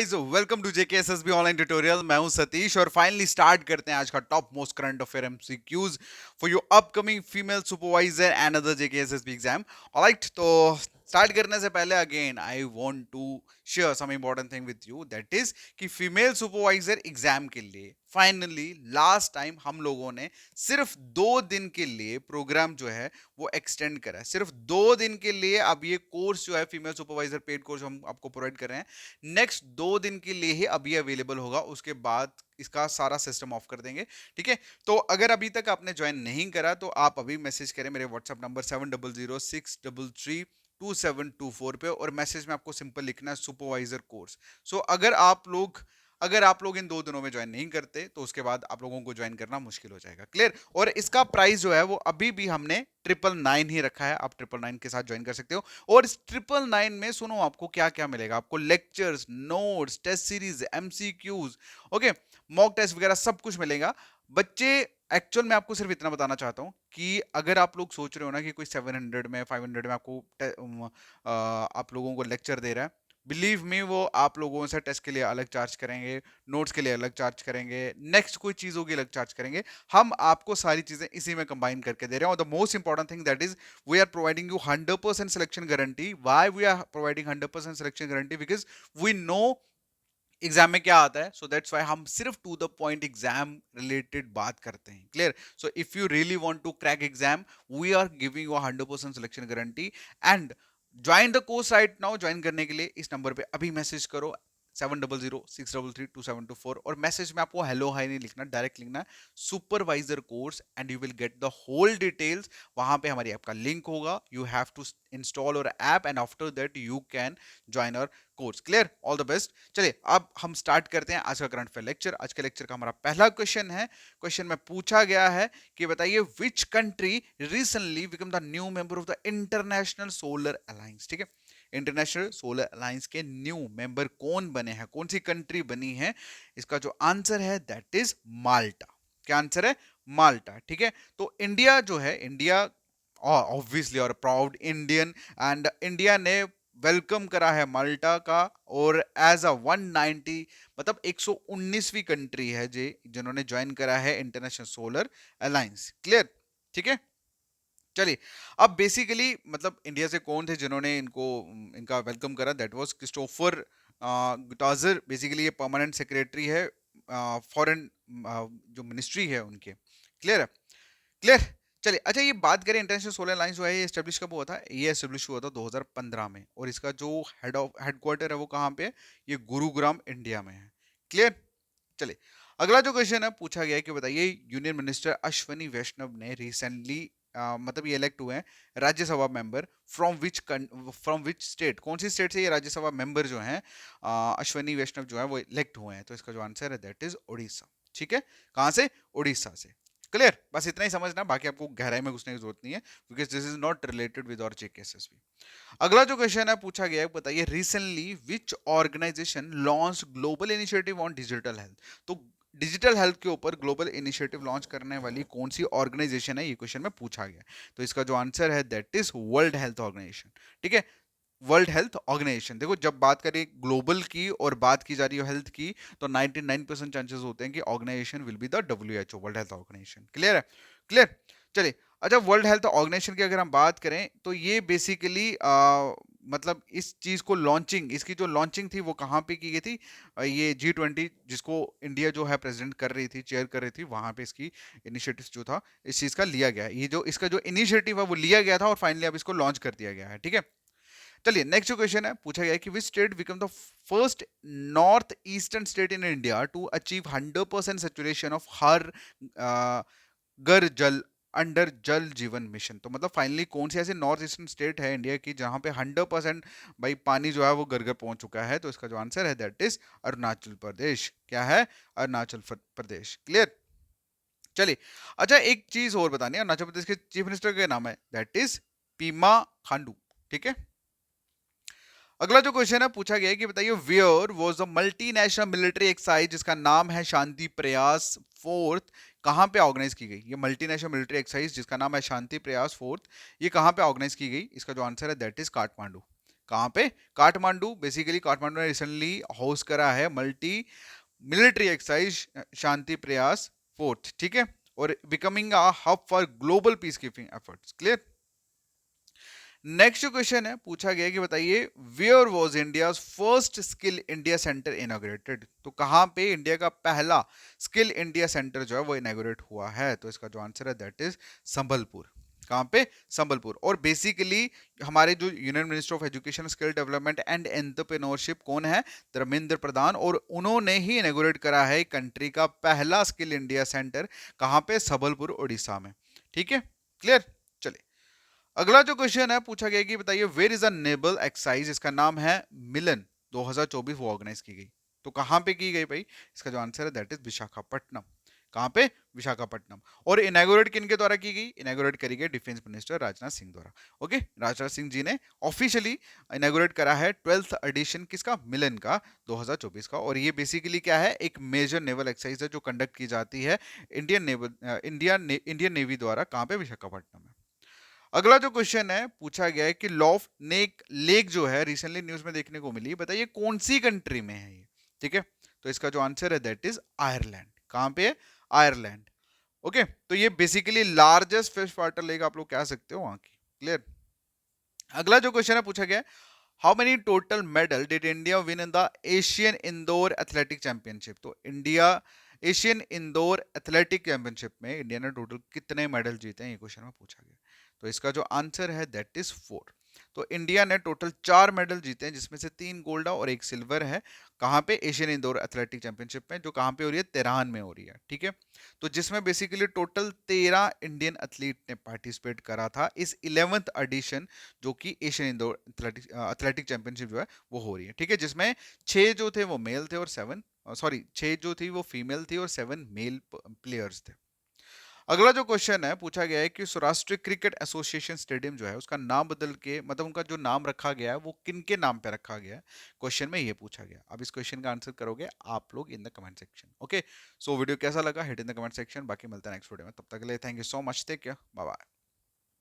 Guys, welcome to JKSSB online tutorial. मैं हूं सतीश और फाइनली स्टार्ट करते हैं आज का top most current affair MCQs for your upcoming female supervisor and other JKSSB exam. Alright, तो स्टार्ट करने से पहले again I want to share some important thing with you, that is कि फीमेल सुपरवाइजर एग्जाम के लिए finally last time हम लोगों ने सिर्फ 2 दिन के लिए प्रोग्राम जो है वो एक्सटेंड करा है। सिर्फ 2 दिन के लिए अब ये कोर्स जो है फीमेल सुपरवाइजर पेड कोर्स हम आपको प्रोवाइड कर रहे हैं। नेक्स्ट 2 दिन के लिए ही अभी अवेलेबल होगा, उसके बाद इसका सारा सिस्टम ऑफ कर देंगे। ठीक है, तो अगर अभी तक आपने ज्वाइन नहीं करा तो आप अभी मैसेज करें मेरे व्हाट्सएप नंबर 7006332724 पे, और मैसेज में आपको सिंपल लिखना है सुपरवाइजर कोर्स। सो अगर आप लोग इन 2 दिनों में ज्वाइन नहीं करते तो उसके बाद आप लोगों को ज्वाइन करना मुश्किल हो जाएगा। क्लियर? और इसका प्राइस जो है वो अभी भी हमने 999 ही रखा है। आप 999 के साथ ज्वाइन कर सकते हो। और इस 999 में सुनो आपको क्या क्या मिलेगा। आपको lectures, notes, test series, MCQs, okay, mock test वगैरह सब कुछ मिलेगा। बच्चे, एक्चुअल में आपको सिर्फ इतना बताना चाहता हूं कि अगर आप लोग सोच रहे हो ना कि कोई 700 में 500 में आपको आप लोगों को लेक्चर दे रहा है, बिलीव मी, वो आप लोगों से टेस्ट के लिए अलग चार्ज करेंगे, नोट्स के लिए अलग चार्ज करेंगे, नेक्स्ट कोई चीजों की अलग चार्ज करेंगे। हम आपको सारी चीजें इसी में कंबाइन करके दे रहे हैं। और the most important thing that is we are providing you 100% selection guarantee. Why we are providing 100% selection guarantee? Because we know exam में क्या आता है। सो दैट्स व्हाई हम सिर्फ to the point exam related बात करते हैं। Clear? So if you really want to crack exam, we are giving you 100% selection guarantee. And join the course right now. Join करने के लिए इस नंबर पे अभी मैसेज करो 7006332724, और मैसेज में आपको हेलो हाई नहीं लिखना, डायरेक्ट लिखना supervisor course and you will get the whole details. वहां पे हमारी ऐप का लिंक होगा, you have to install our app and after that you can join our course. Clear? All the best. चलिए अब हम स्टार्ट करते हैं आज का करंट अफेयर लेक्चर। आज के लेक्चर का हमारा पहला क्वेश्चन है। क्वेश्चन में पूछा गया है कि बताइए which country recently become the new member of the international solar alliance. ठीक है, इंटरनेशनल सोलर अलायंस के न्यू मेंबर कौन बने हैं, कौन सी कंट्री बनी है? इसका जो आंसर है दैट इज माल्टा। क्या आंसर है? माल्टा। ठीक है, तो इंडिया जो है, इंडिया ऑब्वियसली और प्राउड इंडियन, एंड इंडिया ने वेलकम करा है माल्टा का, और एज अ 190 मतलब 119वीं कंट्री है जी जिन्होंने ज्वाइन करा है इंटरनेशनल सोलर अलायंस। क्लियर? ठीक है, चलिए अब बेसिकली मतलब इंडिया से कौन थे जिन्होंने इनका वेलकम करा? That was Christopher Cutajar. Basically ये परमानेंट सेक्रेटरी है फॉरेन जो मिनिस्ट्री है उनके। क्लियर है? क्लियर? चलिए, अच्छा ये बात करें इंटरनेशनल सोलर अलायंस जो है ये एस्टेब्लिश कब हुआ था? ये एस्टेब्लिश हुआ था 2015 में, और इसका जो हेडक्वार्टर है वो कहाँ पे है? ये गुरुग्राम इंडिया में है। क्लियर? चलिए अगला जो क्वेश्चन है पूछा गया है कि बताइए यूनियन मिनिस्टर अश्वनी वैष्णव ने रिसेंटली मतलब ये इलेक्ट हुए हैं Rajya Sabha member from which state? कौन सी स्टेट से ये राज्यसभा मेंबर जो हैं अश्वनी वैष्णव जो है वो इलेक्ट हुए हैं? तो इसका जो आंसर है दैट इज उड़ीसा। ठीक है, कहां से? उड़ीसा से। क्लियर? बस इतना ही समझना, बाकी आपको गहराई में घुसने की जरूरत नहीं है, because this is not related with और जेकेएसएसबी। अगला जो क्वेश्चन है पूछा गया है, बताइए recently which organization launch global initiative on digital health? तो डिजिटल हेल्थ के ऊपर ग्लोबल इनिशिएटिव लॉन्च करने वाली कौन सी ऑर्गेनाइजेशन है, ये क्वेश्चन में पूछा गया। तो इसका जो आंसर है that is world health organization. ठीक है, वर्ल्ड हेल्थ ऑर्गेनाइजेशन। देखो जब बात करें ग्लोबल की और बात की जा रही है हेल्थ की, तो 99% चांसेस होते हैं कि organization will be the WHO, world health organization. Clear है? क्लियर? चलिए, अच्छा वर्ल्ड हेल्थ ऑर्गेनाइजेशन की अगर हम बात करें तो ये बेसिकली मतलब इस चीज को लॉन्चिंग, इसकी जो लॉन्चिंग थी वो कहाँ पे की गई थी? ये G20 जिसको इंडिया जो है प्रेसिडेंट कर रही थी, चेयर कर रही थी, वहां पे इसकी इनिशिएटिव जो था इस चीज का लिया गया है। ये जो इसका जो इनिशिएटिव है वो लिया गया था और फाइनली अब इसको लॉन्च कर दिया गया है। ठीक है, चलिए नेक्स्ट जो क्वेश्चन है पूछा गया है कि which state become the first north eastern state in India to achieve 100% saturation of Har Ghar Jal under जल जीवन मिशन? तो मतलब फाइनली कौन सी ऐसी नॉर्थ ईस्टर्न स्टेट है इंडिया की जहां पे 100% भाई पानी जो है वो घर घर पहुंच चुका है? तो इसका जो आंसर है दैट इज अरुणाचल प्रदेश। क्या है? अरुणाचल प्रदेश। क्लियर? चलिए, अच्छा एक चीज और बतानी है, अरुणाचल प्रदेश के चीफ मिनिस्टर का नाम है दैट इज पीमा खांडू। ठीक है, अगला जो क्वेश्चन है पूछा गया है कि बताइए where was the multinational military exercise जिसका नाम है शांति प्रयास फोर्थ, कहां पे ऑर्गेनाइज की गई? ये मल्टीनेशनल मिलिट्री एक्सरसाइज जिसका नाम है शांति प्रयास फोर्थ, ये कहां पे ऑर्गेनाइज की गई? इसका जो आंसर है दैट इज काठमांडू। कहाँ पे? काठमांडू। बेसिकली काठमांडू ने रिसेंटली होस्ट करा है मल्टी मिलिट्री एक्सरसाइज शांति प्रयास फोर्थ, ठीक है, और becoming a hub for global peace keeping efforts. Clear? Next question है, पूछा गया कि बताइए where was India first skill India centre inaugurated? तो कहां पे इंडिया का पहला स्किल इंडिया सेंटर जो है वो इनॉग्रेट हुआ है? तो इसका जो आंसर है दैट इज संबलपुर। कहां पे? संबलपुर। और बेसिकली हमारे जो union minister of education, skill development and entrepreneurship कौन है? धर्मेंद्र प्रधान। और उन्होंने ही इनॉग्रेट करा है कंट्री का पहला स्किल इंडिया सेंटर। कहां पे? संबलपुर, उड़ीसा में। ठीक है, क्लियर? चलिए अगला जो क्वेश्चन है, पूछा गया कि बताइए वेयर इज अ नेबल एक्सरसाइज, इसका नाम है मिलन 2024, वो ऑर्गेनाइज की गई। तो कहां पे की गई भाई? इसका जो आंसर है दैट इज विशाखापट्टनम। कहां पे? विशाखापट्टनम। और इनॉग्रेट किनके द्वारा की गई? इनॉग्रेट करी गई डिफेंस मिनिस्टर राजनाथ सिंह द्वारा। ओके, राजनाथ सिंह जी ने ऑफिशियली इनॉग्रेट करा है 12th एडिशन किसका? मिलन का 2024 का। और ये बेसिकली क्या है? एक मेजर नेवल एक्सरसाइज है जो कंडक्ट की जाती है इंडियन नेवी द्वारा। कहां पे? विशाखापट्टनम में। अगला जो क्वेश्चन है, पूछा गया है कि लॉ ऑफ नेक लेक जो है रिसेंटली न्यूज में देखने को मिली, बताइए कौन सी कंट्री में है ये? ठीक है, तो इसका जो आंसर है दैट इज आयरलैंड। कहां पे है? आयरलैंड। ओके, तो ये basically largest fresh water lake आप लोग कह सकते हो वहां की। क्लियर? अगला जो क्वेश्चन है, पूछा गया how many total medal did India win in the Asian indoor athletic championship? तो India Asian indoor athletic championship में इंडिया ने टोटल कितने मेडल जीते हैं, ये क्वेश्चन में पूछा गया। तो इसका जो आंसर है दैट इज 4। तो इंडिया ने टोटल 4 मेडल जीते हैं, जिसमें से 3 गोल्ड और 1 सिल्वर है। कहां पे? एशियन इंडोर एथलेटिक चैंपियनशिप में, जो कहां पे हो रही है? तेहरान में हो रही है। ठीक है, तो जिसमें बेसिकली टोटल 13 इंडियन एथलीट ने पार्टिसिपेट करा था इस 11th एडिशन, जो कि एशियन इंडोर एथलेटिक चैंपियनशिप जो है वो हो रही है। ठीक है, जिसमें 6 जो थे वो मेल थे और 7 सॉरी 6 जो थी वो फीमेल थी और 7 मेल प्लेयर्स थे। अगला जो क्वेश्चन है, पूछा गया है कि सौराष्ट्र क्रिकेट एसोसिएशन स्टेडियम जो है उसका नाम बदल के, मतलब उनका जो नाम रखा गया है वो किन के नाम पे रखा गया है, क्वेश्चन में ये पूछा गया। अब इस क्वेश्चन का आंसर करोगे आप लोग in the comment section. Okay, so video कैसा लगा hit in the comment section. बाकी मिलते हैं नेक्स्ट वीडियो में, तब तक के लिए thank you so much, take care, bye bye.